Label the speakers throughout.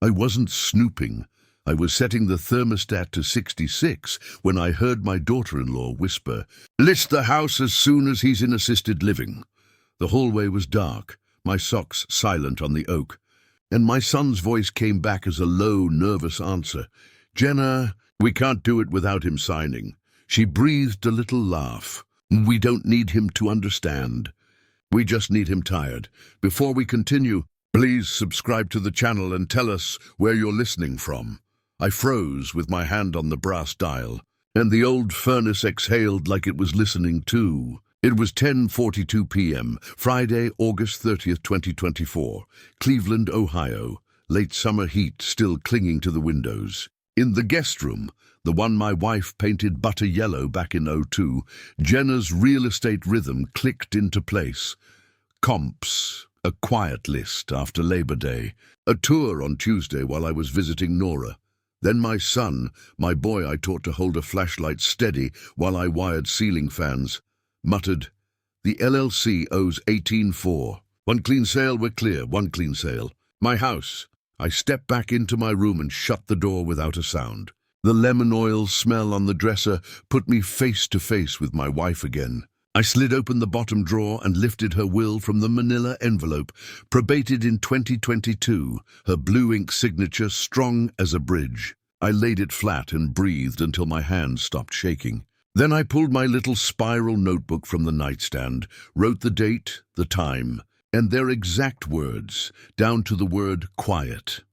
Speaker 1: I wasn't snooping. I was setting the thermostat to 66 when I heard my daughter-in-law whisper, "List the house as soon as he's in assisted living." The hallway was dark, my socks silent on the oak, and my son's voice came back as a low, nervous answer. "Jenna, we can't do it without him signing." She breathed a little laugh. "We don't need him to understand. We just need him tired." Before we continue, please subscribe to the channel and tell us where you're listening from. I froze with my hand on the brass dial, and the old furnace exhaled like it was listening too. It was 10:42 p.m., Friday, August 30th, 2024, Cleveland, Ohio, late summer heat still clinging to the windows. In the guest room, the one my wife painted butter yellow back in '02, Jenna's real estate rhythm clicked into place. Comps, a quiet list after Labor Day, a tour on Tuesday while I was visiting Nora. Then my son, my boy I taught to hold a flashlight steady while I wired ceiling fans, muttered, "The LLC owes 18.4. One clean sale, we're clear, one clean sale. My house." I stepped back into my room and shut the door without a sound. The lemon oil smell on the dresser put me face to face with my wife again. I slid open the bottom drawer and lifted her will from the manila envelope, probated in 2022, her blue ink signature strong as a bridge. I laid it flat and breathed until my hands stopped shaking. Then I pulled my little spiral notebook from the nightstand, wrote the date, the time, and their exact words, down to the word quiet.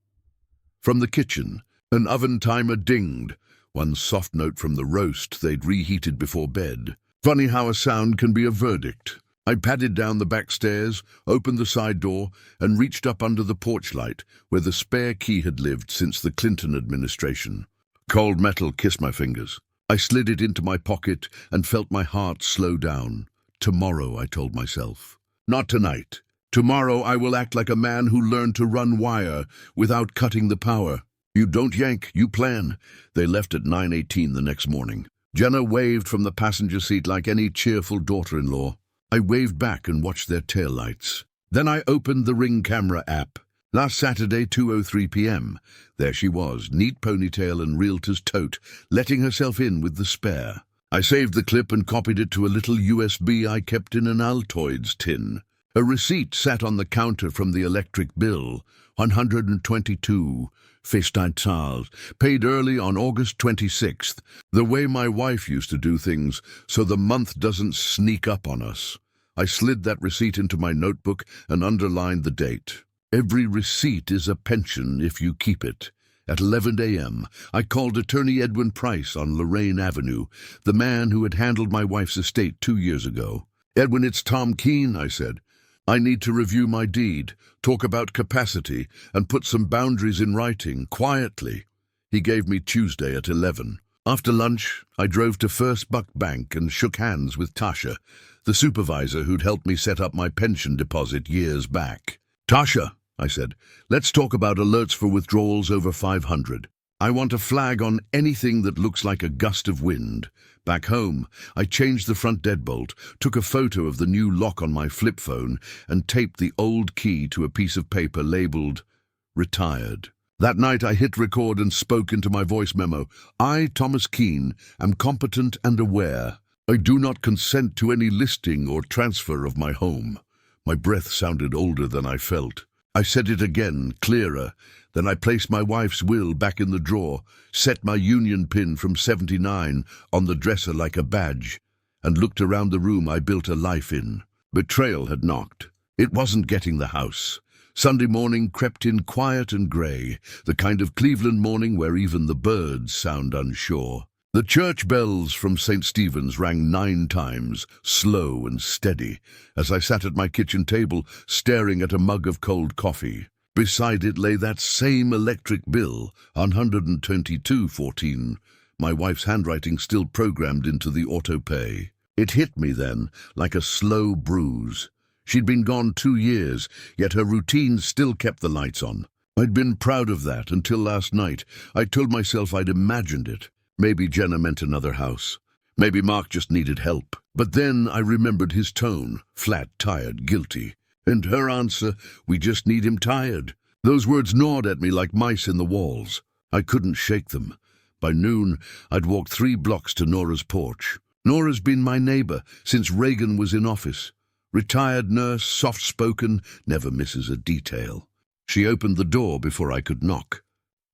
Speaker 1: From the kitchen, an oven timer dinged, one soft note from the roast they'd reheated before bed. Funny how a sound can be a verdict. I padded down the back stairs, opened the side door, and reached up under the porch light, where the spare key had lived since the Clinton administration. Cold metal kissed my fingers. I slid it into my pocket and felt my heart slow down. Tomorrow, I told myself. Not tonight. Tomorrow I will act like a man who learned to run wire without cutting the power. You don't yank, you plan. They left at 9:18 the next morning. Jenna waved from the passenger seat like any cheerful daughter-in-law. I waved back and watched their taillights. Then I opened the Ring camera app. Last Saturday, 2:03 p.m. There she was, neat ponytail and realtor's tote, letting herself in with the spare. I saved the clip and copied it to a little USB I kept in an Altoids tin. A receipt sat on the counter from the electric bill, 122 festejtags, paid early on August 26th, the way my wife used to do things, so the month doesn't sneak up on us. I slid that receipt into my notebook and underlined the date. Every receipt is a pension if you keep it. At 11 a.m., I called attorney Edwin Price on Lorraine Avenue, the man who had handled my wife's estate 2 years ago. "Edwin, it's Tom Keane," I said. "I need to review my deed, talk about capacity, and put some boundaries in writing, quietly." He gave me Tuesday at 11. After lunch, I drove to First Buck Bank and shook hands with Tasha, the supervisor who'd helped me set up my pension deposit years back. "Tasha," I said, "let's talk about alerts for withdrawals over 500. I want a flag on anything that looks like a gust of wind." Back home, I changed the front deadbolt, took a photo of the new lock on my flip phone, and taped the old key to a piece of paper labeled "Retired." That night I hit record and spoke into my voice memo. "I, Thomas Keane, am competent and aware. I do not consent to any listing or transfer of my home." My breath sounded older than I felt. I said it again, clearer. Then I placed my wife's will back in the drawer, set my union pin from 79 on the dresser like a badge, and looked around the room I built a life in. Betrayal had knocked. It wasn't getting the house. Sunday morning crept in quiet and grey, the kind of Cleveland morning where even the birds sound unsure. The church bells from St. Stephen's rang 9 times, slow and steady, as I sat at my kitchen table staring at a mug of cold coffee. Beside it lay that same electric bill, 122.14, my wife's handwriting still programmed into the auto-pay. It hit me then, like a slow bruise. She'd been gone 2 years, yet her routine still kept the lights on. I'd been proud of that until last night. I told myself I'd imagined it. Maybe Jenna meant another house. Maybe Mark just needed help. But then I remembered his tone, flat, tired, guilty. And her answer, "We just need him tired." Those words gnawed at me like mice in the walls. I couldn't shake them. By noon, I'd walked 3 blocks to Nora's porch. Nora's been my neighbor since Reagan was in office. Retired nurse, soft-spoken, never misses a detail. She opened the door before I could knock.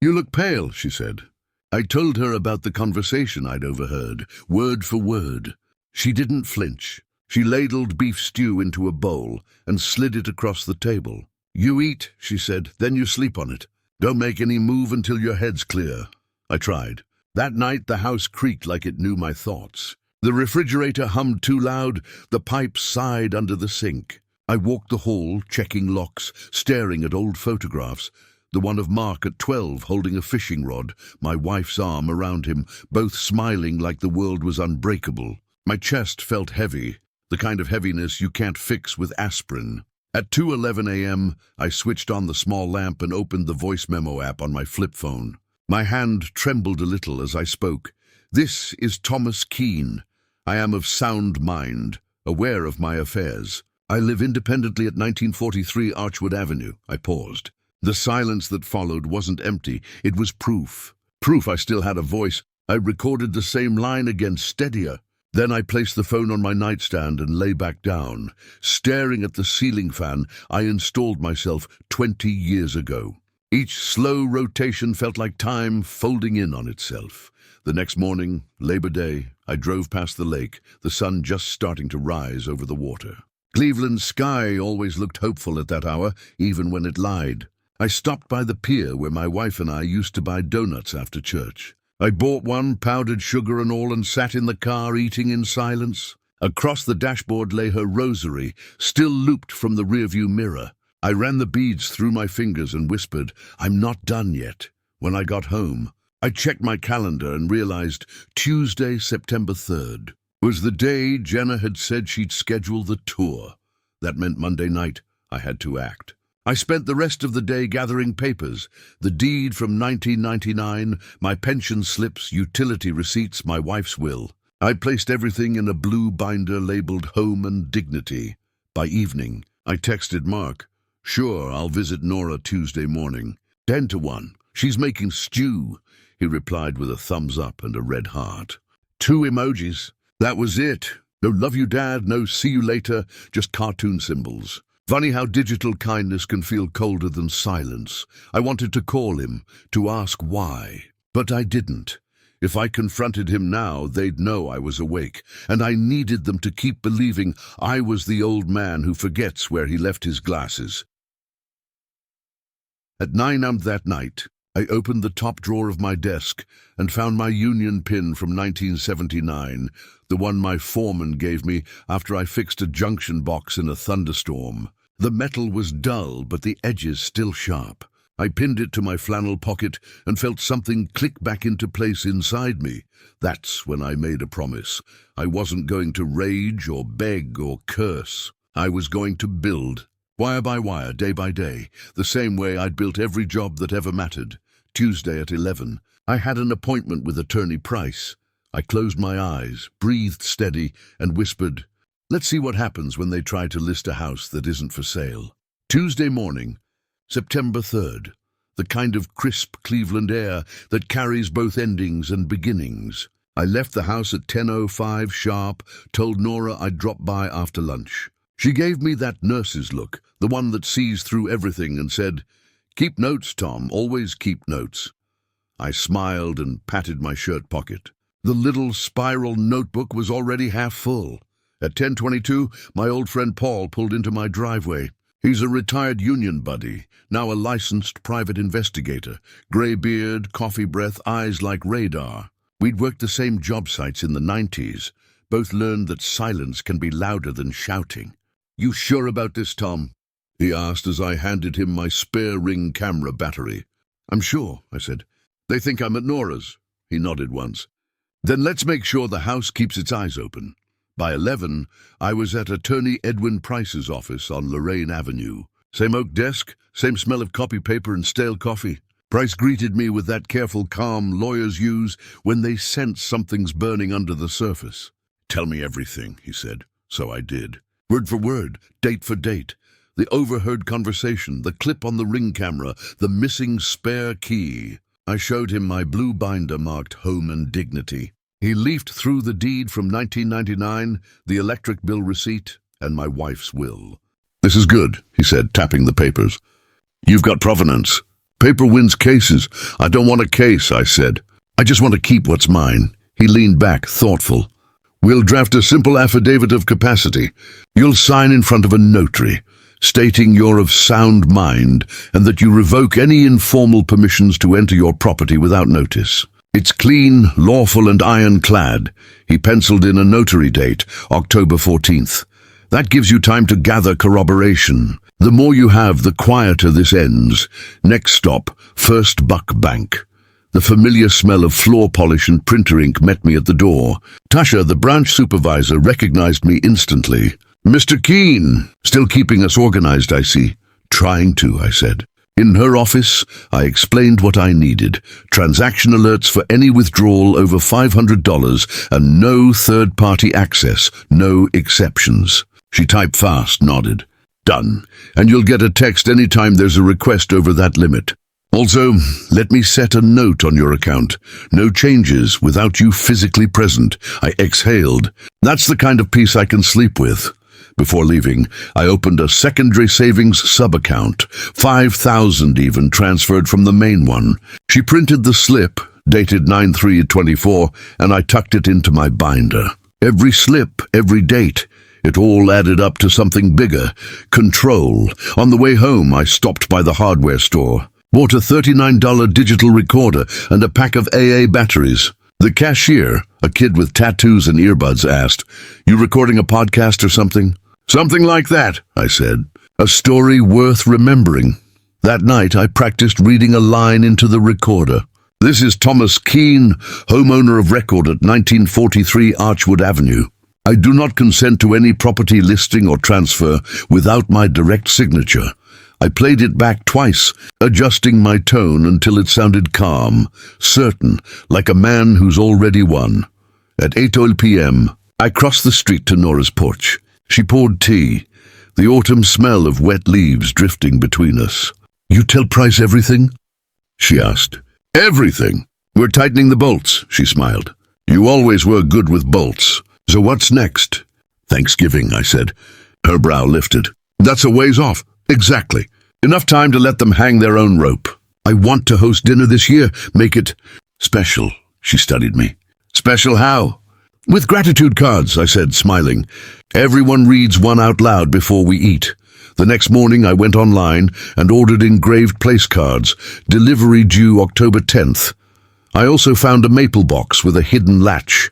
Speaker 1: "You look pale," she said. I told her about the conversation I'd overheard, word for word. She didn't flinch. She ladled beef stew into a bowl and slid it across the table. "You eat," she said, "then you sleep on it. Don't make any move until your head's clear." I tried. That night the house creaked like it knew my thoughts. The refrigerator hummed too loud, the pipes sighed under the sink. I walked the hall, checking locks, staring at old photographs. The one of Mark at 12 holding a fishing rod, my wife's arm around him, both smiling like the world was unbreakable. My chest felt heavy, the kind of heaviness you can't fix with aspirin. At 2:11 a.m., I switched on the small lamp and opened the voice memo app on my flip phone. My hand trembled a little as I spoke. "This is Thomas Keane. I am of sound mind, aware of my affairs. I live independently at 1943 Archwood Avenue." I paused. The silence that followed wasn't empty, it was proof. Proof I still had a voice. I recorded the same line again, steadier. Then I placed the phone on my nightstand and lay back down. Staring at the ceiling fan, I installed myself 20 years ago. Each slow rotation felt like time folding in on itself. The next morning, Labor Day, I drove past the lake, the sun just starting to rise over the water. Cleveland's sky always looked hopeful at that hour, even when it lied. I stopped by the pier where my wife and I used to buy donuts after church. I bought one, powdered sugar and all, and sat in the car eating in silence. Across the dashboard lay her rosary, still looped from the rearview mirror. I ran the beads through my fingers and whispered, "I'm not done yet." When I got home, I checked my calendar and realized Tuesday, September 3rd, was the day Jenna had said she'd schedule the tour. That meant Monday night I had to act. I spent the rest of the day gathering papers, the deed from 1999, my pension slips, utility receipts, my wife's will. I placed everything in a blue binder labeled Home and Dignity. By evening, I texted Mark, "Sure, I'll visit Nora Tuesday morning. 10 to 1. She's making stew." He replied with a thumbs up and a red heart. 2 emojis. That was it. No love you, Dad, no see you later, just cartoon symbols. Funny how digital kindness can feel colder than silence. I wanted to call him, to ask why, but I didn't. If I confronted him now, they'd know I was awake, and I needed them to keep believing I was the old man who forgets where he left his glasses. At 9 a.m. that night, I opened the top drawer of my desk and found my union pin from 1979, the one my foreman gave me after I fixed a junction box in a thunderstorm. The metal was dull, but the edges still sharp. I pinned it to my flannel pocket and felt something click back into place inside me. That's when I made a promise. I wasn't going to rage or beg or curse. I was going to build. Wire by wire, day by day, the same way I'd built every job that ever mattered. Tuesday at 11, I had an appointment with Attorney Price. I closed my eyes, breathed steady, and whispered, "Let's see what happens when they try to list a house that isn't for sale." Tuesday morning, September 3rd, the kind of crisp Cleveland air that carries both endings and beginnings. I left the house at 10:05 sharp, told Nora I'd drop by after lunch. She gave me that nurse's look, the one that sees through everything, and said, "Keep notes, Tom, always keep notes." I smiled and patted my shirt pocket. The little spiral notebook was already half full. At 10:22, my old friend Paul pulled into my driveway. He's a retired union buddy, now a licensed private investigator, gray beard, coffee breath, eyes like radar. We'd worked the same job sites in the 90s, both learned that silence can be louder than shouting. "You sure about this, Tom?" he asked as I handed him my spare ring camera battery. "I'm sure," I said. "They think I'm at Nora's." He nodded once. "Then let's make sure the house keeps its eyes open." By 11, I was at Attorney Edwin Price's office on Lorraine Avenue. Same oak desk, same smell of copy paper and stale coffee. Price greeted me with that careful calm lawyers use when they sense something's burning under the surface. "Tell me everything," he said. So I did. Word for word, date for date. The overheard conversation, the clip on the ring camera, the missing spare key. I showed him my blue binder marked Home and Dignity. He leafed through the deed from 1999, the electric bill receipt, and my wife's will. "This is good," he said, tapping the papers. "You've got provenance. Paper wins cases. I don't want a case," I said. "I just want to keep what's mine." He leaned back, thoughtful. "We'll draft a simple affidavit of capacity. You'll sign in front of a notary, stating you're of sound mind and that you revoke any informal permissions to enter your property without notice. It's clean, lawful, and ironclad." He penciled in a notary date, October 14th. "That gives you time to gather corroboration. The more you have, the quieter this ends. Next stop, First Buck Bank." The familiar smell of floor polish and printer ink met me at the door. Tasha, the branch supervisor, recognized me instantly. "Mr. Keane, still keeping us organized, I see." "Trying to," I said. In her office, I explained what I needed. Transaction alerts for any withdrawal over $500 and no third-party access, no exceptions. She typed fast, nodded. "Done. And you'll get a text anytime there's a request over that limit. Also, let me set a note on your account. No changes without you physically present." I exhaled. That's the kind of peace I can sleep with. Before leaving, I opened a secondary savings sub-account, $5,000 even transferred from the main one. She printed the slip, dated 9/3/24, and I tucked it into my binder. Every slip, every date, it all added up to something bigger. Control. On the way home, I stopped by the hardware store. Bought a $39 digital recorder and a pack of AA batteries. The cashier, a kid with tattoos and earbuds, asked, "You recording a podcast or something?" "Something like that," I said. "A story worth remembering." That night I practiced reading a line into the recorder. "This is Thomas Keane, homeowner of record at 1943 Archwood Avenue. I do not consent to any property listing or transfer without my direct signature." I played it back twice, adjusting my tone until it sounded calm, certain, like a man who's already won. At 8:00 p.m., I crossed the street to Nora's porch. She poured tea, the autumn smell of wet leaves drifting between us. "You tell Price everything?" she asked. "Everything. We're tightening the bolts," she smiled. "You always were good with bolts. So what's next?" "Thanksgiving," I said. Her brow lifted. "That's a ways off." "Exactly. Enough time to let them hang their own rope." "I want to host dinner this year. Make it special." She studied me. "Special how?" "With gratitude cards," I said, smiling. "Everyone reads one out loud before we eat." The next morning I went online and ordered engraved place cards, delivery due October 10th. I also found a maple box with a hidden latch.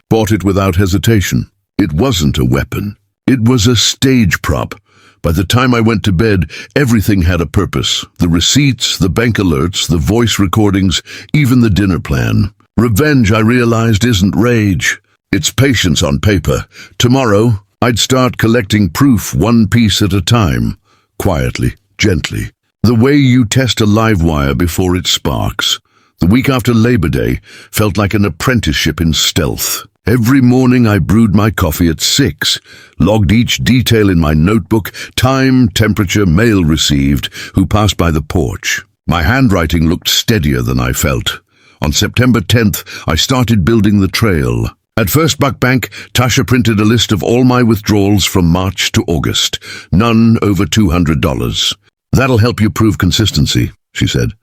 Speaker 1: Bought it without hesitation. It wasn't a weapon. It was a stage prop. By the time I went to bed, everything had a purpose. The receipts, the bank alerts, the voice recordings, even the dinner plan. Revenge, I realized, isn't rage. It's patience on paper. Tomorrow, I'd start collecting proof one piece at a time. Quietly, gently. The way you test a live wire before it sparks. The week after Labor Day felt like an apprenticeship in stealth. Every morning I brewed my coffee at 6, logged each detail in my notebook, time, temperature, mail received, who passed by the porch. My handwriting looked steadier than I felt. On September 10th, I started building the trail. At First Buck Bank, Tasha printed a list of all my withdrawals from March to August, none over $200. "That'll help you prove consistency," she said.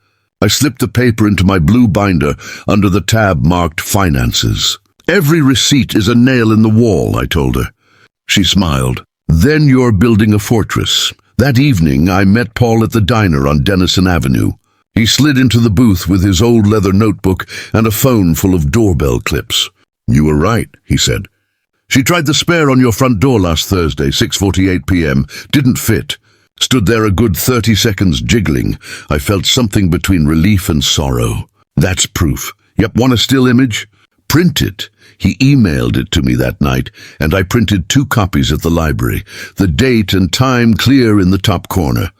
Speaker 1: I slipped the paper into my blue binder under the tab marked Finances. "Every receipt is a nail in the wall," I told her. She smiled. "Then you're building a fortress." That evening, I met Paul at the diner on Denison Avenue. He slid into the booth with his old leather notebook and a phone full of doorbell clips. "You were right," he said. "She tried the spare on your front door last Thursday, 6:48 p.m. Didn't fit. Stood there a good 30 seconds jiggling. I felt something between relief and sorrow." "That's proof." "Yep, want a still image?" "Print it." He emailed it to me that night, and I printed 2 copies at the library, the date and time clear in the top corner.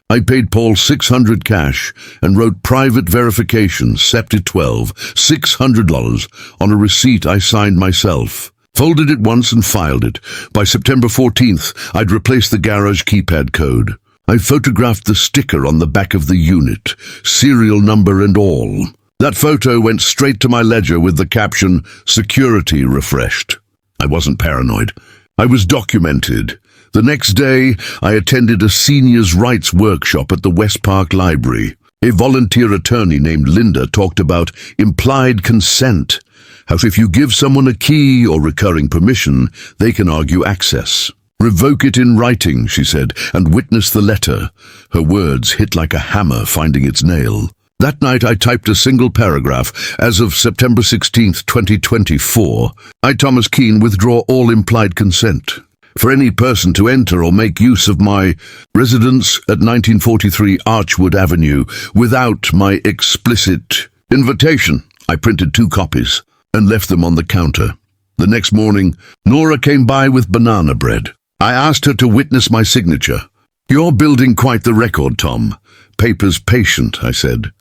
Speaker 1: I paid Paul $600 cash and wrote private verification, Sept. 12, $600 on a receipt I signed myself. Folded it once and filed it. By September 14th, I'd replaced the garage keypad code. I photographed the sticker on the back of the unit, serial number and all. That photo went straight to my ledger with the caption, "Security refreshed." I wasn't paranoid. I was documented. The next day, I attended a seniors' rights workshop at the West Park Library. A volunteer attorney named Linda talked about implied consent, how if you give someone a key or recurring permission, they can argue access. "Revoke it in writing," she said, "and witness the letter." Her words hit like a hammer finding its nail. That night I typed a single paragraph. As of September 16th, 2024, I, Thomas Keane, withdraw all implied consent for any person to enter or make use of my residence at 1943 Archwood Avenue without my explicit invitation. I printed 2 copies and left them on the counter. The next morning, Nora came by with banana bread. I asked her to witness my signature. "You're building quite the record, Tom. Paper's patient," I said.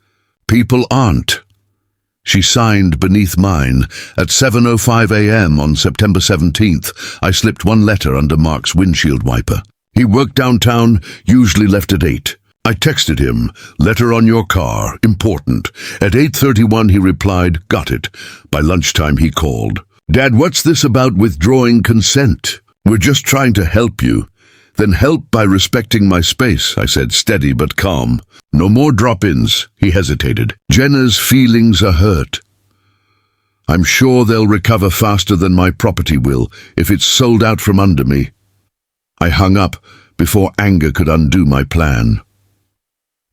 Speaker 1: "People aren't." She signed beneath mine. At 7:05 a.m. on September 17th, I slipped one letter under Mark's windshield wiper. He worked downtown, usually left at 8. I texted him, "Letter on your car, important." At 8:31 he replied, "Got it." By lunchtime he called. "Dad, what's this about withdrawing consent? We're just trying to help you." "Then help by respecting my space," I said, steady but calm. "No more drop-ins." He hesitated. "Jenna's feelings are hurt. I'm sure they'll recover faster than my property will if it's sold out from under me." I hung up before anger could undo my plan.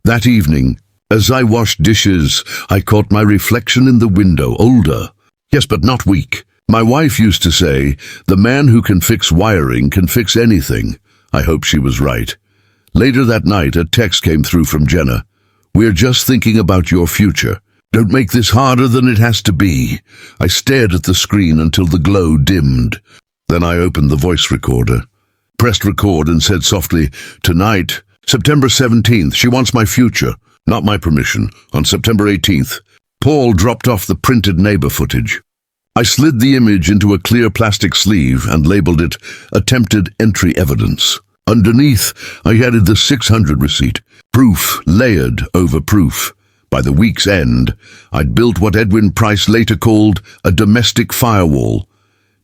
Speaker 1: That evening, as I washed dishes, I caught my reflection in the window, older. Yes, but not weak. My wife used to say, "The man who can fix wiring can fix anything." I hope she was right. Later that night, a text came through from Jenna. "We're just thinking about your future. Don't make this harder than it has to be." I stared at the screen until the glow dimmed. Then I opened the voice recorder, pressed record and said softly, "Tonight, September 17th, she wants my future, not my permission." On September 18th, Paul dropped off the printed neighbor footage. I slid the image into a clear plastic sleeve and labeled it Attempted Entry Evidence. Underneath, I added the 600 receipt, proof layered over proof. By the week's end, I'd built what Edwin Price later called a domestic firewall.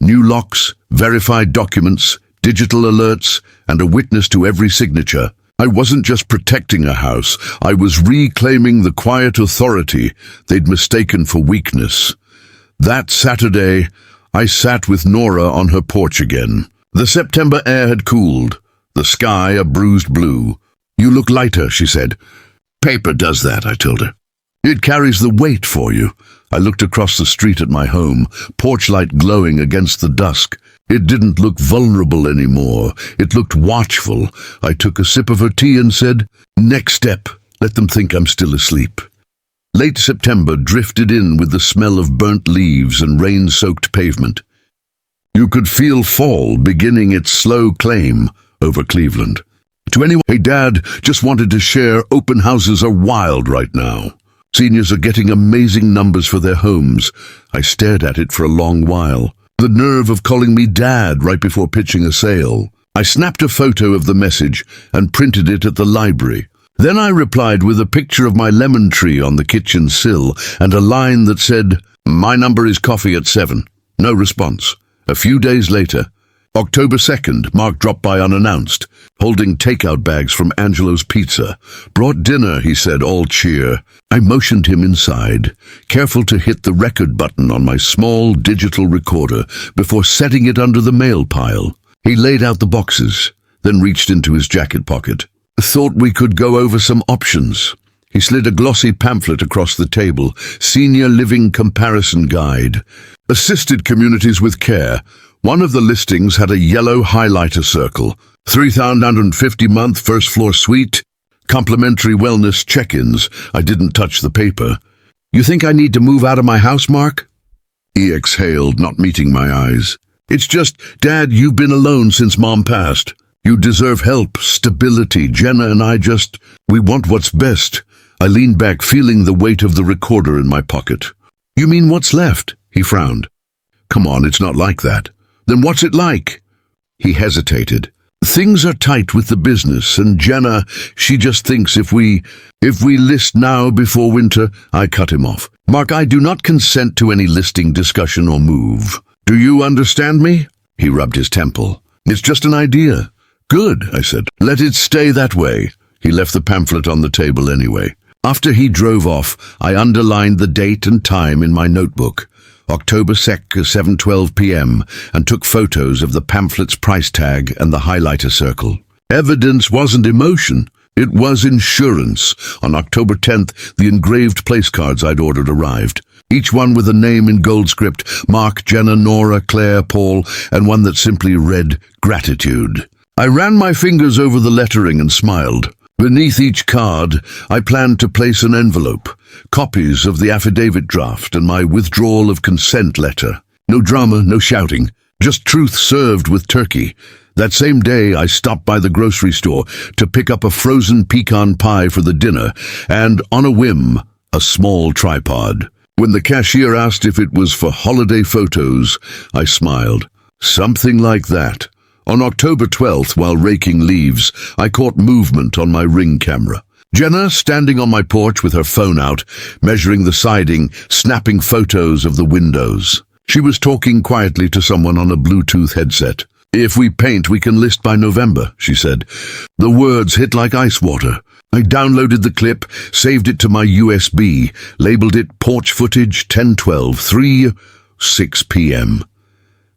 Speaker 1: New locks, verified documents, digital alerts, and a witness to every signature. I wasn't just protecting a house, I was reclaiming the quiet authority they'd mistaken for weakness. That Saturday, I sat with Nora on her porch again. The September air had cooled, the sky a bruised blue. "You look lighter," she said. "Paper does that," I told her. "It carries the weight for you." I looked across the street at my home, porch light glowing against the dusk. It didn't look vulnerable anymore. It looked watchful. I took a sip of her tea and said, "Next step, let them think I'm still asleep." Late September drifted in with the smell of burnt leaves and rain-soaked pavement. You could feel fall beginning its slow claim over Cleveland. To anyone, "Hey Dad, just wanted to share, open houses are wild right now. Seniors are getting amazing numbers for their homes." I stared at it for a long while. The nerve of calling me Dad right before pitching a sale. I snapped a photo of the message and printed it at the library. Then I replied with a picture of my lemon tree on the kitchen sill and a line that said, "My number is coffee at 7. No response. A few days later, October 2nd, Mark dropped by unannounced, holding takeout bags from Angelo's Pizza. "Brought dinner," he said, all cheer. I motioned him inside, careful to hit the record button on my small digital recorder before setting it under the mail pile. He laid out the boxes, then reached into his jacket pocket. "Thought we could go over some options." He slid a glossy pamphlet across the table, Senior Living Comparison Guide. Assisted communities with care. One of the listings had a yellow highlighter circle. $3,950 first floor suite. Complimentary wellness check-ins. I didn't touch the paper. "You think I need to move out of my house, Mark?" He exhaled, not meeting my eyes. "It's just, Dad, you've been alone since Mom passed. You deserve help, stability. Jenna and I we want what's best." I leaned back, feeling the weight of the recorder in my pocket. "You mean what's left?" He frowned. "Come on, it's not like that. Then what's it like? He hesitated. Things are tight with the business, and Jenna, she just thinks if we list now before winter. I cut him off. Mark, I do not consent to any listing discussion or move. Do you understand me? He rubbed his temple. It's just an idea. Good, I said. Let it stay that way. He left the pamphlet on the table anyway. After he drove off, I underlined the date and time in my notebook, October 2nd, 7:12 p.m., and took photos of the pamphlet's price tag and the highlighter circle. Evidence wasn't emotion. It was insurance. On October 10th, the engraved place cards I'd ordered arrived. Each one with a name in gold script, Mark, Jenna, Nora, Claire, Paul, and one that simply read, Gratitude. I ran my fingers over the lettering and smiled. Beneath each card, I planned to place an envelope, copies of the affidavit draft and my withdrawal of consent letter. No drama, no shouting, just truth served with turkey. That same day, I stopped by the grocery store to pick up a frozen pecan pie for the dinner and, on a whim, a small tripod. When the cashier asked if it was for holiday photos, I smiled. Something like that. On October 12th, while raking leaves, I caught movement on my Ring camera. Jenna, standing on my porch with her phone out, measuring the siding, snapping photos of the windows. She was talking quietly to someone on a Bluetooth headset. If we paint, we can list by November, she said. The words hit like ice water. I downloaded the clip, saved it to my USB, labeled it Porch Footage 10/12/3, 6 p.m.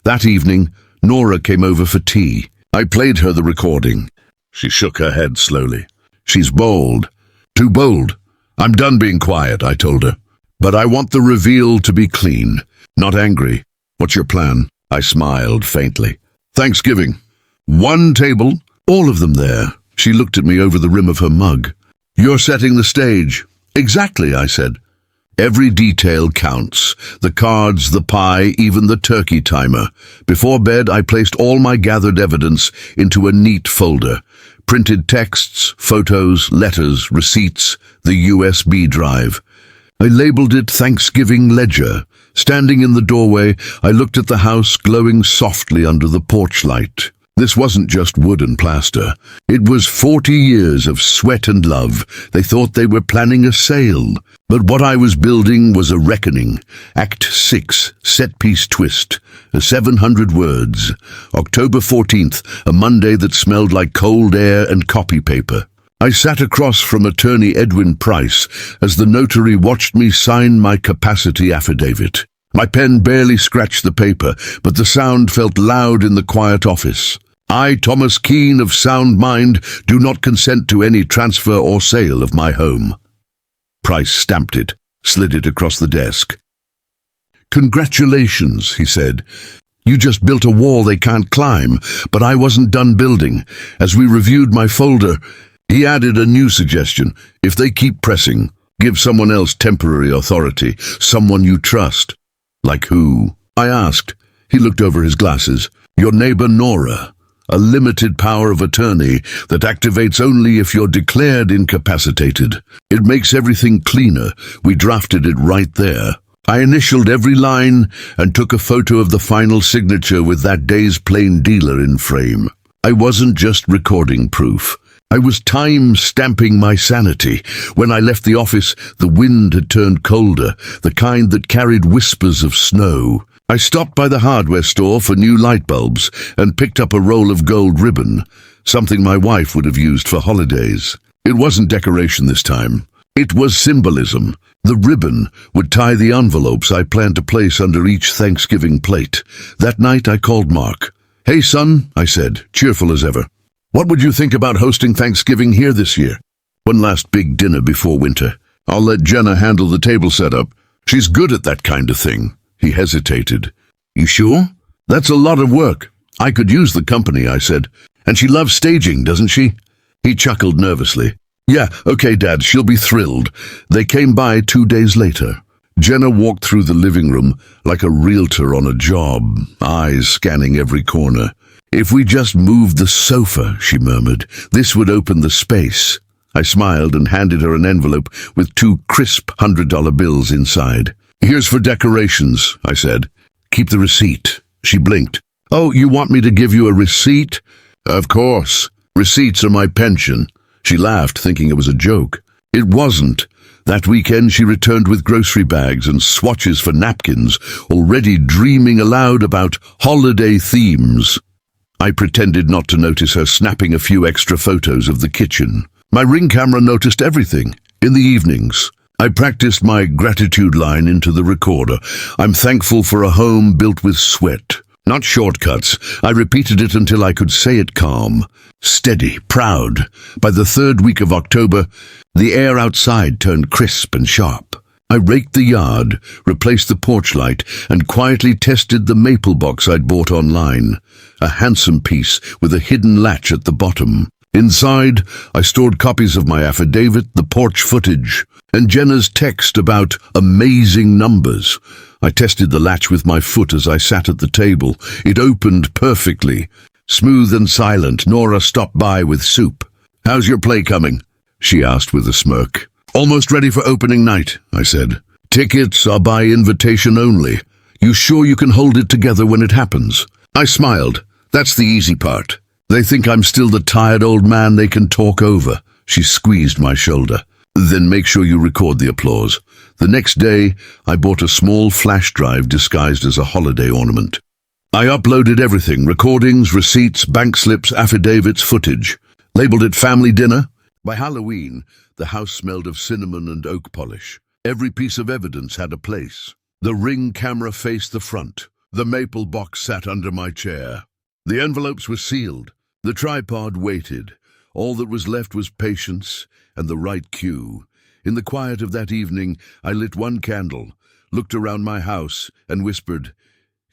Speaker 1: That evening, Nora came over for tea. I played her the recording. She shook her head slowly. She's bold. Too bold. I'm done being quiet, I told her. But I want the reveal to be clean, not angry. What's your plan? I smiled faintly. Thanksgiving. 1 table, all of them there. She looked at me over the rim of her mug. You're setting the stage. Exactly, I said. Every detail counts. The cards, the pie, even the turkey timer. Before bed, I placed all my gathered evidence into a neat folder. Printed texts, photos, letters, receipts, the USB drive. I labeled it Thanksgiving Ledger. Standing in the doorway, I looked at the house glowing softly under the porch light. This wasn't just wood and plaster. It was 40 years of sweat and love. They thought they were planning a sale. But what I was building was a reckoning. Act 6, set-piece twist, 700 words. October 14th, a Monday that smelled like cold air and copy paper. I sat across from attorney Edwin Price as the notary watched me sign my capacity affidavit. My pen barely scratched the paper, but the sound felt loud in the quiet office. I, Thomas Keane of sound mind, do not consent to any transfer or sale of my home. Price stamped it, slid it across the desk. Congratulations, he said. You just built a wall they can't climb, but I wasn't done building. As we reviewed my folder, he added a new suggestion. If they keep pressing, give someone else temporary authority, someone you trust. Like who? I asked. He looked over his glasses. Your neighbor Nora. A limited power of attorney that activates only if you're declared incapacitated. It makes everything cleaner. We drafted it right there. I initialed every line and took a photo of the final signature with that day's plain dealer in frame. I wasn't just recording proof. I was time-stamping my sanity. When I left the office, the wind had turned colder, the kind that carried whispers of snow. I stopped by the hardware store for new light bulbs and picked up a roll of gold ribbon, something my wife would have used for holidays. It wasn't decoration this time. It was symbolism. The ribbon would tie the envelopes I planned to place under each Thanksgiving plate. That night I called Mark. Hey son, I said, cheerful as ever. What would you think about hosting Thanksgiving here this year? One last big dinner before winter. I'll let Jenna handle the table setup. She's good at that kind of thing. He hesitated. You sure? That's a lot of work. I could use the company, I said. And she loves staging, doesn't she? He chuckled nervously. Yeah, okay, Dad, she'll be thrilled. They came by 2 days later. Jenna walked through the living room like a realtor on a job, eyes scanning every corner. If we just moved the sofa, she murmured, this would open the space. I smiled and handed her an envelope with 2 crisp $100 bills inside. Here's for decorations, I said. Keep the receipt. She blinked. "Oh, you want me to give you a receipt?" "Of course. Receipts are my pension." She laughed, thinking it was a joke. It wasn't. That weekend she returned with grocery bags and swatches for napkins, already dreaming aloud about holiday themes. I pretended not to notice her snapping a few extra photos of the kitchen. My Ring camera noticed everything. In the evenings, I practiced my gratitude line into the recorder. "I'm thankful for a home built with sweat." Not shortcuts. I repeated it until I could say it calm, steady, proud. By the third week of October, the air outside turned crisp and sharp. I raked the yard, replaced the porch light, and quietly tested the maple box I'd bought online. A handsome piece with a hidden latch at the bottom. Inside, I stored copies of my affidavit, the porch footage, and Jenna's text about amazing numbers. I tested the latch with my foot as I sat at the table. It opened perfectly. Smooth and silent, Nora stopped by with soup. "How's your play coming?" she asked with a smirk. "Almost ready for opening night," I said. "Tickets are by invitation only. You sure you can hold it together when it happens?" I smiled. "That's the easy part. They think I'm still the tired old man they can talk over." She squeezed my shoulder. "Then make sure you record the applause." The next day, I bought a small flash drive disguised as a holiday ornament. I uploaded everything: recordings, receipts, bank slips, affidavits, footage. Labeled it Family Dinner. By Halloween, the house smelled of cinnamon and oak polish. Every piece of evidence had a place. The Ring camera faced the front. The maple box sat under my chair. The envelopes were sealed. The tripod waited. All that was left was patience and the right cue. In the quiet of that evening, I lit one candle, looked around my house, and whispered,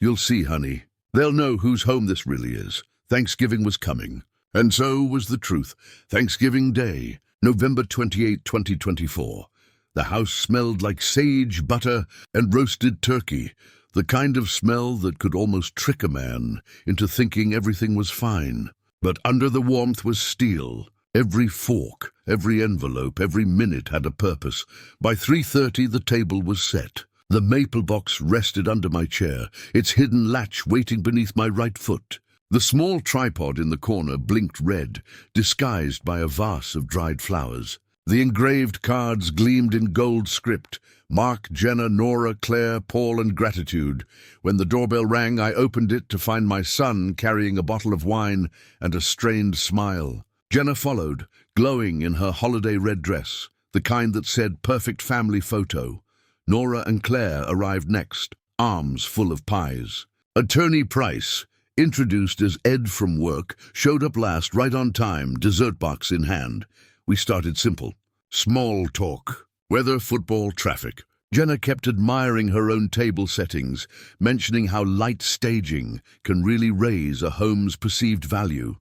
Speaker 1: "You'll see, honey. They'll know whose home this really is." Thanksgiving was coming. And so was the truth. Thanksgiving Day, November 28, 2024. The house smelled like sage, butter, and roasted turkey, the kind of smell that could almost trick a man into thinking everything was fine. But under the warmth was steel. Every fork, every envelope, every minute had a purpose. By 3:30, the table was set. The maple box rested under my chair, its hidden latch waiting beneath my right foot. The small tripod in the corner blinked red, disguised by a vase of dried flowers. The engraved cards gleamed in gold script: Mark, Jenna, Nora, Claire, Paul, and gratitude. When the doorbell rang, I opened it to find my son carrying a bottle of wine and a strained smile. Jenna followed, glowing in her holiday red dress, the kind that said perfect family photo. Nora and Claire arrived next, arms full of pies. Attorney Price, introduced as Ed from work, showed up last, right on time, dessert box in hand. We started simple. Small talk. Weather, football, traffic. Jenna kept admiring her own table settings, mentioning how light staging can really raise a home's perceived value.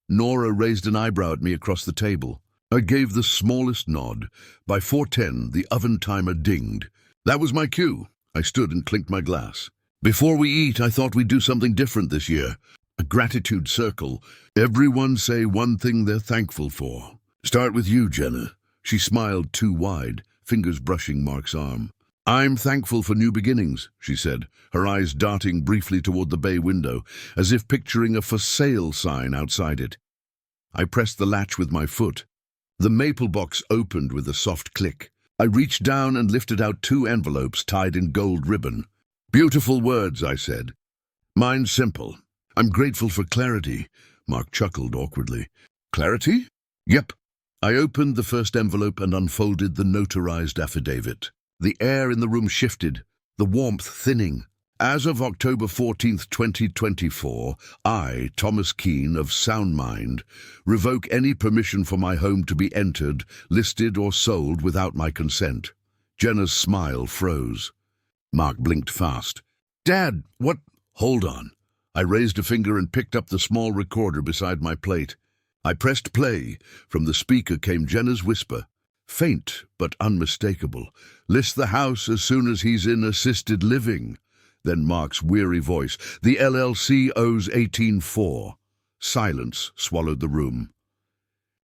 Speaker 1: Nora raised an eyebrow at me across the table. I gave the smallest nod. By 4:10, the oven timer dinged. That was my cue. I stood and clinked my glass. "Before we eat, I thought we'd do something different this year. A gratitude circle. Everyone say one thing they're thankful for. Start with you, Jenna." She smiled too wide, fingers brushing Mark's arm. "I'm thankful for new beginnings," she said, her eyes darting briefly toward the bay window, as if picturing a for sale sign outside it. I pressed the latch with my foot. The maple box opened with a soft click. I reached down and lifted out 2 envelopes tied in gold ribbon. "Beautiful words," I said. "Mine's simple. I'm grateful for clarity." Mark chuckled awkwardly. "Clarity?" "Yep." I opened the first envelope and unfolded the notarized affidavit. The air in the room shifted, the warmth thinning. As of October 14th, 2024, I, Thomas Keane of sound mind, revoke any permission for my home to be entered, listed, or sold without my consent. Jenna's smile froze. Mark blinked fast. "Dad, what—" "Hold on." I raised a finger and picked up the small recorder beside my plate. I pressed play. From the speaker came Jenna's whisper, faint but unmistakable. "List the house as soon as he's in assisted living." Then Mark's weary voice, "The LLC owes 18.4. Silence swallowed the room.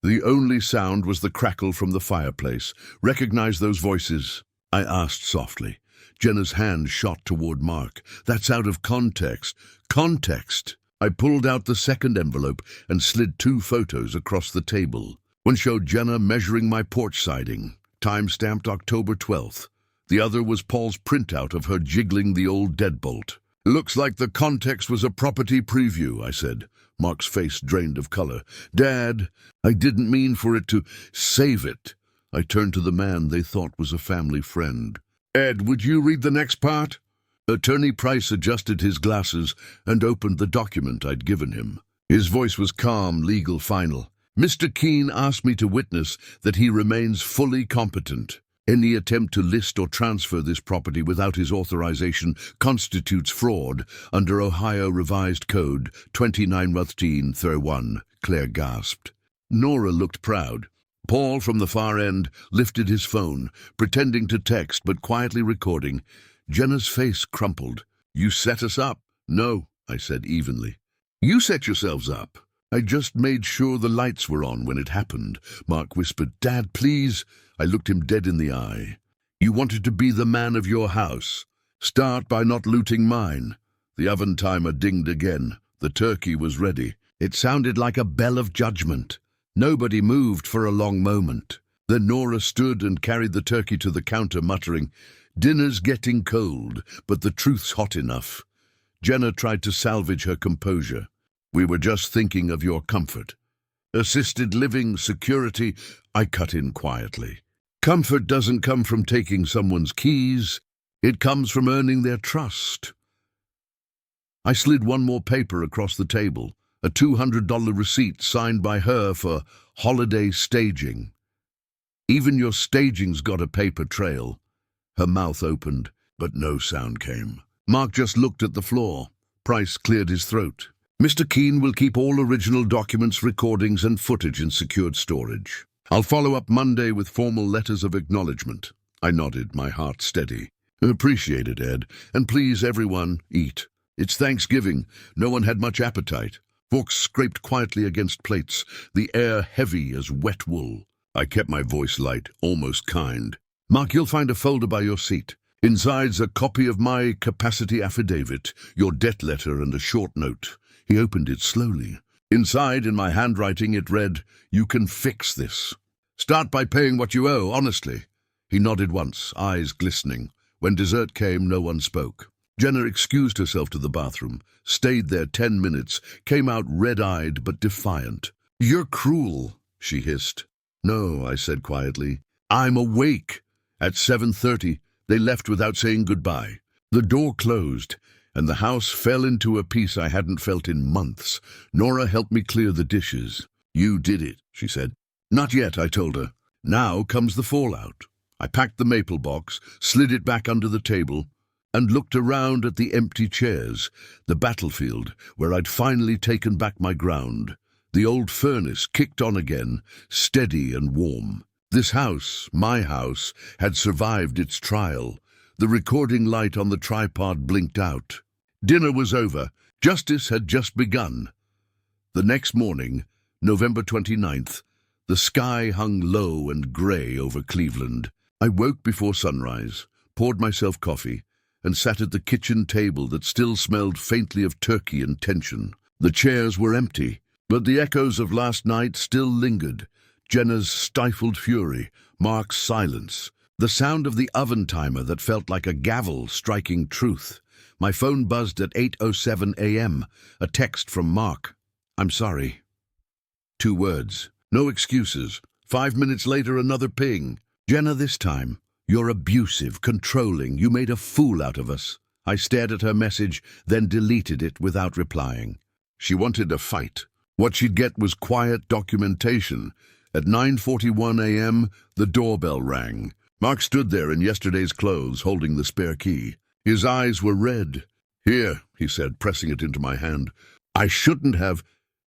Speaker 1: The only sound was the crackle from the fireplace. "Recognize those voices?" I asked softly. Jenna's hand shot toward Mark. That's out of context. Context! I pulled out the second envelope and slid 2 photos across the table. One showed Jenna measuring my porch siding, time-stamped October 12th. The other was Paul's printout of her jiggling the old deadbolt. Looks like the context was a property preview, I said. Mark's face drained of color. Dad, I didn't mean for it to save it. I turned to the man they thought was a family friend. Ed, would you read the next part? Attorney Price adjusted his glasses and opened the document I'd given him. His voice was calm, legal, final. Mr. Keane asked me to witness that he remains fully competent. Any attempt to list or transfer this property without his authorization constitutes fraud under Ohio Revised Code 29-31, Claire gasped. Nora looked proud. Paul, from the far end, lifted his phone, pretending to text but quietly recording. Jenna's face crumpled. You set us up. No, I said evenly. You set yourselves up. I just made sure the lights were on when it happened. Mark whispered, Dad, please. I looked him dead in the eye. You wanted to be the man of your house. Start by not looting mine. The oven timer dinged again. The turkey was ready. It sounded like a bell of judgment. Nobody moved for a long moment. Then Nora stood and carried the turkey to the counter, muttering, Dinner's getting cold, but the truth's hot enough. Jenna tried to salvage her composure. We were just thinking of your comfort. Assisted living, security, I cut in quietly. Comfort doesn't come from taking someone's keys. It comes from earning their trust. I slid one more paper across the table, a $200 receipt signed by her for holiday staging. Even your staging's got a paper trail. Her mouth opened, but no sound came. Mark just looked at the floor. Price cleared his throat. Mr. Keane will keep all original documents, recordings, and footage in secured storage. I'll follow up Monday with formal letters of acknowledgement. I nodded, my heart steady. Appreciate it, Ed. And please, everyone, eat. It's Thanksgiving. No one had much appetite. Forks scraped quietly against plates, the air heavy as wet wool. I kept my voice light, almost kind. Mark, you'll find a folder by your seat. Inside's a copy of my capacity affidavit, your debt letter, and a short note. He opened it slowly. Inside, in my handwriting, it read, You can fix this. Start by paying what you owe, honestly. He nodded once, eyes glistening. When dessert came, no one spoke. Jenna excused herself to the bathroom, stayed there 10 minutes, came out red-eyed but defiant. You're cruel, she hissed. No, I said quietly. I'm awake. At 7:30, they left without saying goodbye. The door closed, and the house fell into a peace I hadn't felt in months. Nora helped me clear the dishes. You did it, she said. Not yet, I told her. Now comes the fallout. I packed the maple box, slid it back under the table, and looked around at the empty chairs, the battlefield where I'd finally taken back my ground. The old furnace kicked on again, steady and warm. This house, my house, had survived its trial. The recording light on the tripod blinked out. Dinner was over. Justice had just begun. The next morning, November 29th, the sky hung low and grey over Cleveland. I woke before sunrise, poured myself coffee, and sat at the kitchen table that still smelled faintly of turkey and tension. The chairs were empty, but the echoes of last night still lingered. Jenna's stifled fury, Mark's silence, the sound of the oven timer that felt like a gavel striking truth. My phone buzzed at 8:07 a.m., a text from Mark. I'm sorry. 2 words. No excuses. 5 minutes later, another ping. Jenna, this time. You're abusive, controlling. You made a fool out of us. I stared at her message, then deleted it without replying. She wanted a fight. What she'd get was quiet documentation. At 9:41 a.m., the doorbell rang. Mark stood there in yesterday's clothes, holding the spare key. His eyes were red. Here, he said, pressing it into my hand. I shouldn't have.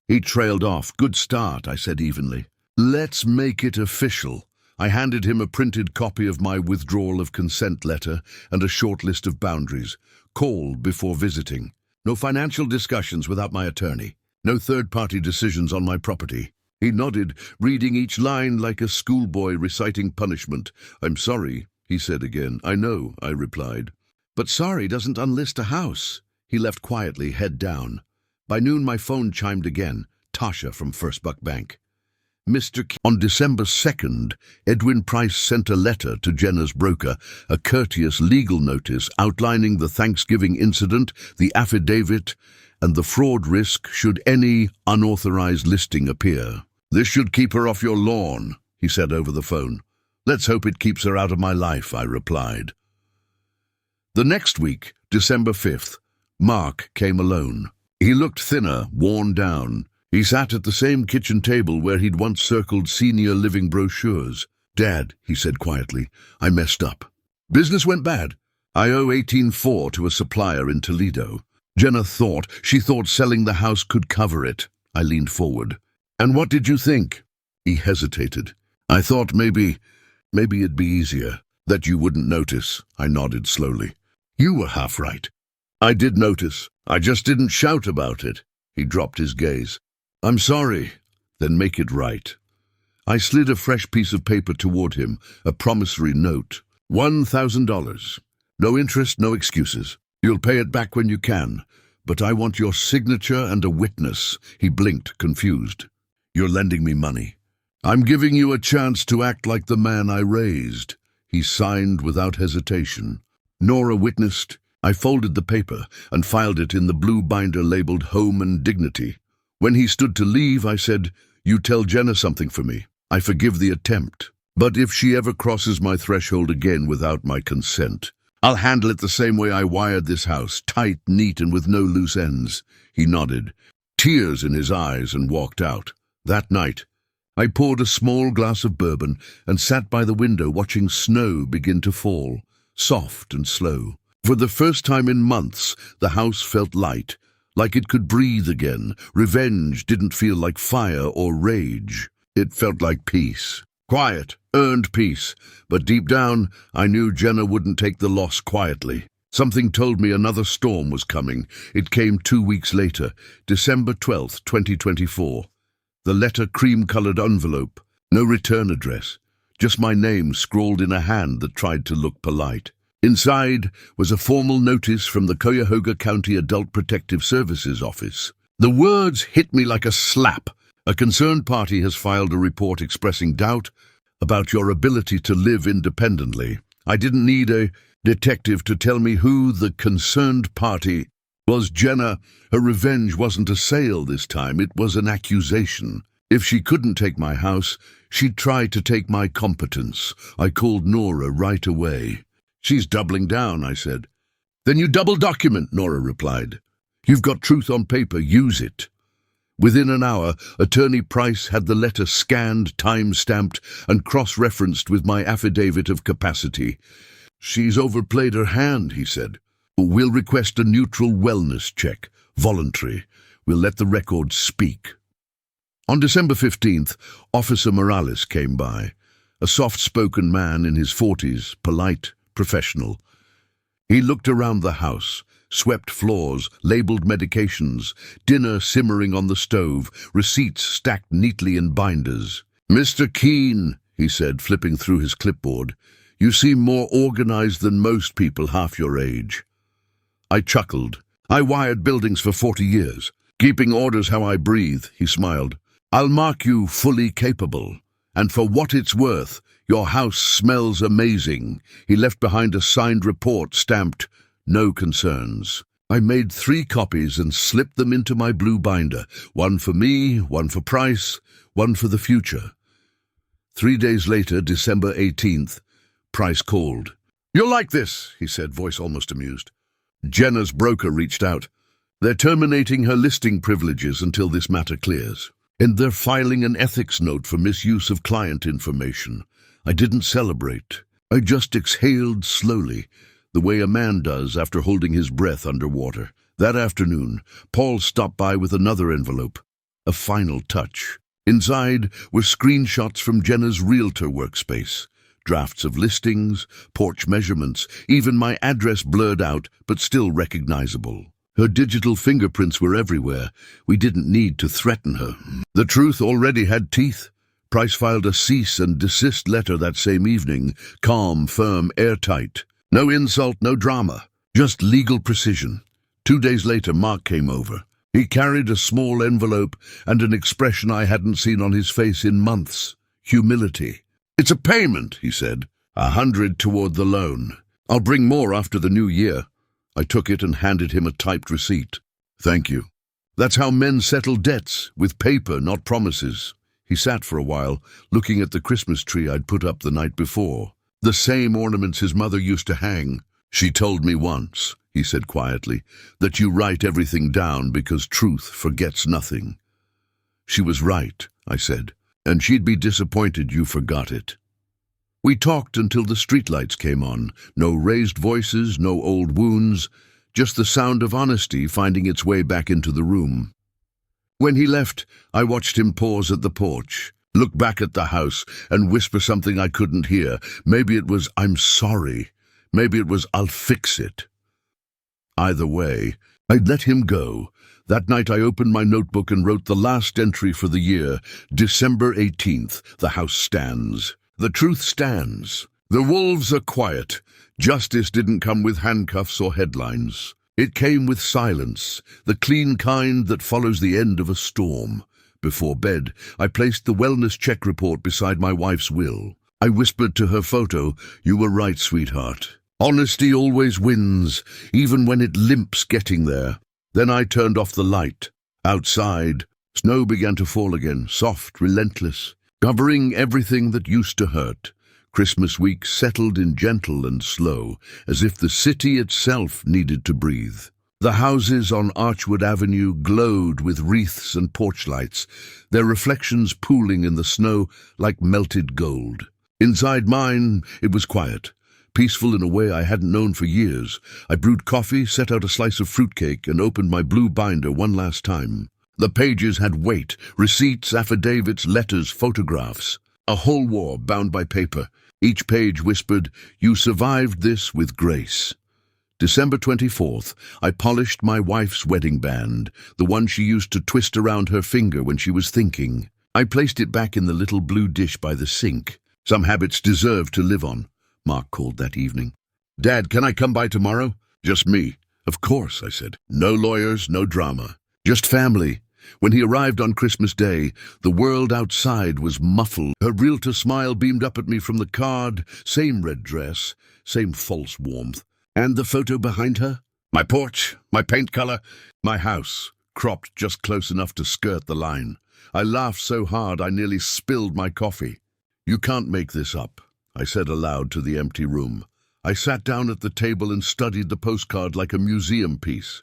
Speaker 1: He trailed off. Good start, I said evenly. Let's make it official. I handed him a printed copy of my withdrawal of consent letter and a short list of boundaries. Call before visiting. No financial discussions without my attorney. No third-party decisions on my property. He nodded, reading each line like a schoolboy reciting punishment. I'm sorry. he said again. I know, I replied. But sorry doesn't unlist a house. He left quietly, head down. By noon my phone chimed again. Tasha from First Buck Bank. Mr. Keane. On December 2nd, Edwin Price sent a letter to Jenna's broker, a courteous legal notice outlining the Thanksgiving incident, the affidavit, and the fraud risk should any unauthorized listing appear. This should keep her off your lawn, he said over the phone. Let's hope it keeps her out of my life, I replied. The next week, December 5th, Mark came alone. He looked thinner, worn down. He sat at the same kitchen table where he'd once circled senior living brochures. Dad, he said quietly, I messed up. Business went bad. I owe 18.4 to a supplier in Toledo. Jenna thought selling the house could cover it. I leaned forward. And what did you think? He hesitated. I thought maybe it'd be easier, that you wouldn't notice. I nodded slowly. You were half right. I did notice. I just didn't shout about it. He dropped his gaze. I'm sorry. Then make it right. I slid a fresh piece of paper toward him, a promissory note. $1,000. No interest, no excuses. You'll pay it back when you can, but I want your signature and a witness. He blinked, confused. You're lending me money. I'm giving you a chance to act like the man I raised. He signed without hesitation. Nora witnessed. I folded the paper and filed it in the blue binder labeled Home and Dignity. When he stood to leave, I said, You tell Jenna something for me. I forgive the attempt. But if she ever crosses my threshold again without my consent, I'll handle it the same way I wired this house, tight, neat, and with no loose ends. He nodded, tears in his eyes, and walked out. That night, I poured a small glass of bourbon and sat by the window watching snow begin to fall, soft and slow. For the first time in months, the house felt light, like it could breathe again. Revenge didn't feel like fire or rage. It felt like peace. Quiet, earned peace. But deep down, I knew Jenna wouldn't take the loss quietly. Something told me another storm was coming. It came 2 weeks later, December 12th, 2024. The letter cream-colored envelope. No return address. Just my name scrawled in a hand that tried to look polite. Inside was a formal notice from the Cuyahoga County Adult Protective Services Office. The words hit me like a slap. A concerned party has filed a report expressing doubt about your ability to live independently. I didn't need a detective to tell me who the concerned party was. Jenna. Her revenge wasn't a sale this time, it was an accusation. If she couldn't take my house, she'd try to take my competence. I called Nora right away. She's doubling down, I said. Then you double document, Nora replied. You've got truth on paper, use it. Within an hour, Attorney Price had the letter scanned, time-stamped, and cross-referenced with my affidavit of capacity. She's overplayed her hand, he said. We'll request a neutral wellness check, voluntary. We'll let the record speak. On December 15th, Officer Morales came by, a soft-spoken man in his 40s, polite, professional. He looked around the house, swept floors, labeled medications, dinner simmering on the stove, receipts stacked neatly in binders. Mr. Keane, he said, flipping through his clipboard, you seem more organized than most people half your age. I chuckled. I wired buildings for 40 years, keeping orders how I breathe, he smiled. I'll mark you fully capable, and for what it's worth, your house smells amazing. He left behind a signed report stamped, No concerns. I made 3 copies and slipped them into my blue binder. One for me, one for Price, one for the future. 3 days later, December 18th, Price called. You'll like this, he said, voice almost amused. Jenna's broker reached out. They're terminating her listing privileges until this matter clears. And they're filing an ethics note for misuse of client information. I didn't celebrate. I just exhaled slowly, the way a man does after holding his breath underwater. That afternoon, Paul stopped by with another envelope, a final touch. Inside were screenshots from Jenna's realtor workspace, drafts of listings, porch measurements, even my address blurred out but still recognizable. Her digital fingerprints were everywhere. We didn't need to threaten her. The truth already had teeth. Price filed a cease and desist letter that same evening, calm, firm, airtight. No insult, no drama, just legal precision. 2 days later, Mark came over. He carried a small envelope and an expression I hadn't seen on his face in months. Humility. "It's a payment," he said. 100 toward the loan. "I'll bring more after the new year." I took it and handed him a typed receipt. "Thank you." That's how men settle debts, with paper, not promises. He sat for a while, looking at the Christmas tree I'd put up the night before. The same ornaments his mother used to hang. "She told me once," he said quietly, "that you write everything down because truth forgets nothing." "She was right," I said, "and she'd be disappointed you forgot it." We talked until the streetlights came on. No raised voices, no old wounds, just the sound of honesty finding its way back into the room. When he left, I watched him pause at the porch, look back at the house, and whisper something I couldn't hear. Maybe it was, "I'm sorry." Maybe it was, "I'll fix it." Either way, I'd let him go. That night I opened my notebook and wrote the last entry for the year, December 18th. The house stands. The truth stands. The wolves are quiet. Justice didn't come with handcuffs or headlines. It came with silence, the clean kind that follows the end of a storm. Before bed, I placed the wellness check report beside my wife's will. I whispered to her photo, "You were right, sweetheart. Honesty always wins, even when it limps getting there." Then I turned off the light. Outside, snow began to fall again, soft, relentless, covering everything that used to hurt. Christmas week settled in gentle and slow, as if the city itself needed to breathe. The houses on Archwood Avenue glowed with wreaths and porch lights, their reflections pooling in the snow like melted gold. Inside mine, it was quiet, peaceful in a way I hadn't known for years. I brewed coffee, set out a slice of fruitcake, and opened my blue binder one last time. The pages had weight, receipts, affidavits, letters, photographs. A whole war bound by paper. Each page whispered, "You survived this with grace." December 24th, I polished my wife's wedding band, the one she used to twist around her finger when she was thinking. I placed it back in the little blue dish by the sink. Some habits deserve to live on, Mark called that evening. "Dad, can I come by tomorrow?" "Just me." "Of course," I said. "No lawyers, no drama. Just family." When he arrived on Christmas Day, the world outside was muffled. Her realtor smile beamed up at me from the card, same red dress, same false warmth. And the photo behind her? My porch, my paint color, my house, cropped just close enough to skirt the line. I laughed so hard I nearly spilled my coffee. "You can't make this up," I said aloud to the empty room. I sat down at the table and studied the postcard like a museum piece.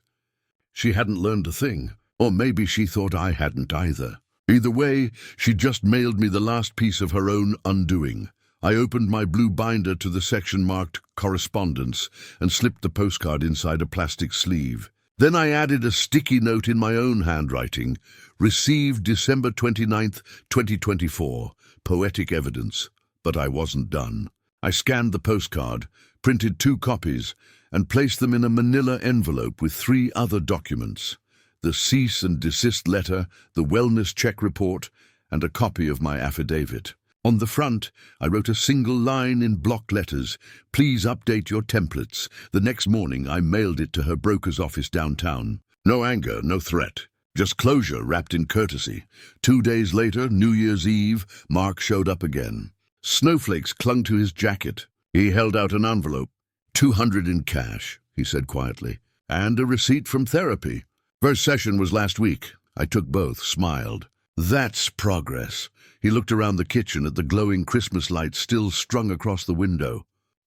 Speaker 1: She hadn't learned a thing. Or maybe she thought I hadn't either. Either way, she just mailed me the last piece of her own undoing. I opened my blue binder to the section marked Correspondence and slipped the postcard inside a plastic sleeve. Then I added a sticky note in my own handwriting. Received December 29th, 2024. Poetic evidence. But I wasn't done. I scanned the postcard, printed 2 copies, and placed them in a manila envelope with 3 other documents. The cease and desist letter, the wellness check report, and a copy of my affidavit. On the front, I wrote a single line in block letters, "Please update your templates." The next morning, I mailed it to her broker's office downtown. No anger, no threat, just closure wrapped in courtesy. 2 days later, New Year's Eve, Mark showed up again. Snowflakes clung to his jacket. He held out an envelope. "200 in cash," he said quietly, "and a receipt from therapy. First session was last week." I took both, smiled. "That's progress." He looked around the kitchen at the glowing Christmas lights still strung across the window.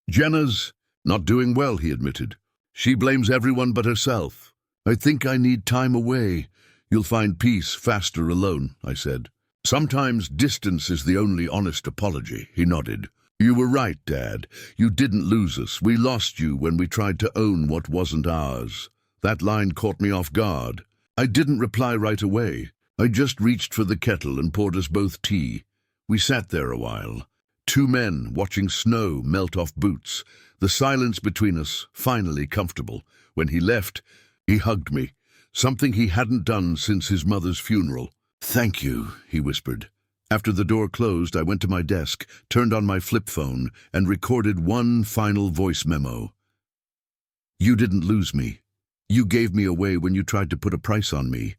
Speaker 1: "Jenna's not doing well," he admitted. "She blames everyone but herself." "I think I need time away. You'll find peace faster alone," I said. "Sometimes distance is the only honest apology," he nodded. "You were right, Dad. You didn't lose us. We lost you when we tried to own what wasn't ours." That line caught me off guard. I didn't reply right away. I just reached for the kettle and poured us both tea. We sat there a while. 2 men watching snow melt off boots. The silence between us finally comfortable. When he left, he hugged me. Something he hadn't done since his mother's funeral. "Thank you," he whispered. After the door closed, I went to my desk, turned on my flip phone, and recorded one final voice memo. You didn't lose me. You gave me away when you tried to put a price on me.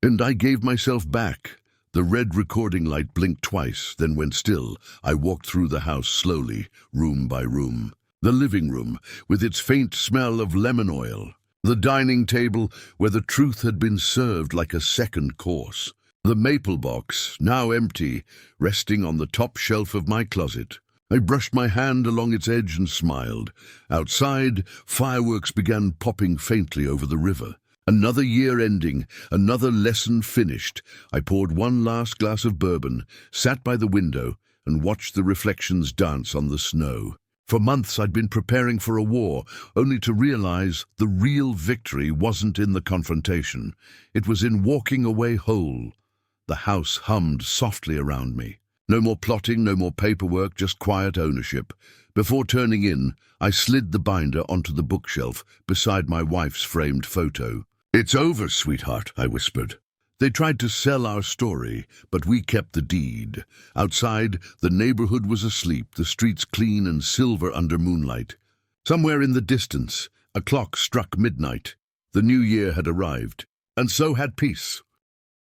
Speaker 1: And I gave myself back. The red recording light blinked twice, then went still. I walked through the house slowly, room by room. The living room, with its faint smell of lemon oil. The dining table, where the truth had been served like a second course. The maple box, now empty, resting on the top shelf of my closet. I brushed my hand along its edge and smiled. Outside, fireworks began popping faintly over the river. Another year ending, another lesson finished. I poured one last glass of bourbon, sat by the window, and watched the reflections dance on the snow. For months I'd been preparing for a war, only to realize the real victory wasn't in the confrontation. It was in walking away whole. The house hummed softly around me. No more plotting, no more paperwork, just quiet ownership. Before turning in, I slid the binder onto the bookshelf beside my wife's framed photo. "It's over, sweetheart," I whispered. They tried to sell our story, but we kept the deed. Outside, the neighborhood was asleep, the streets clean and silver under moonlight. Somewhere in the distance, a clock struck midnight. The new year had arrived, and so had peace.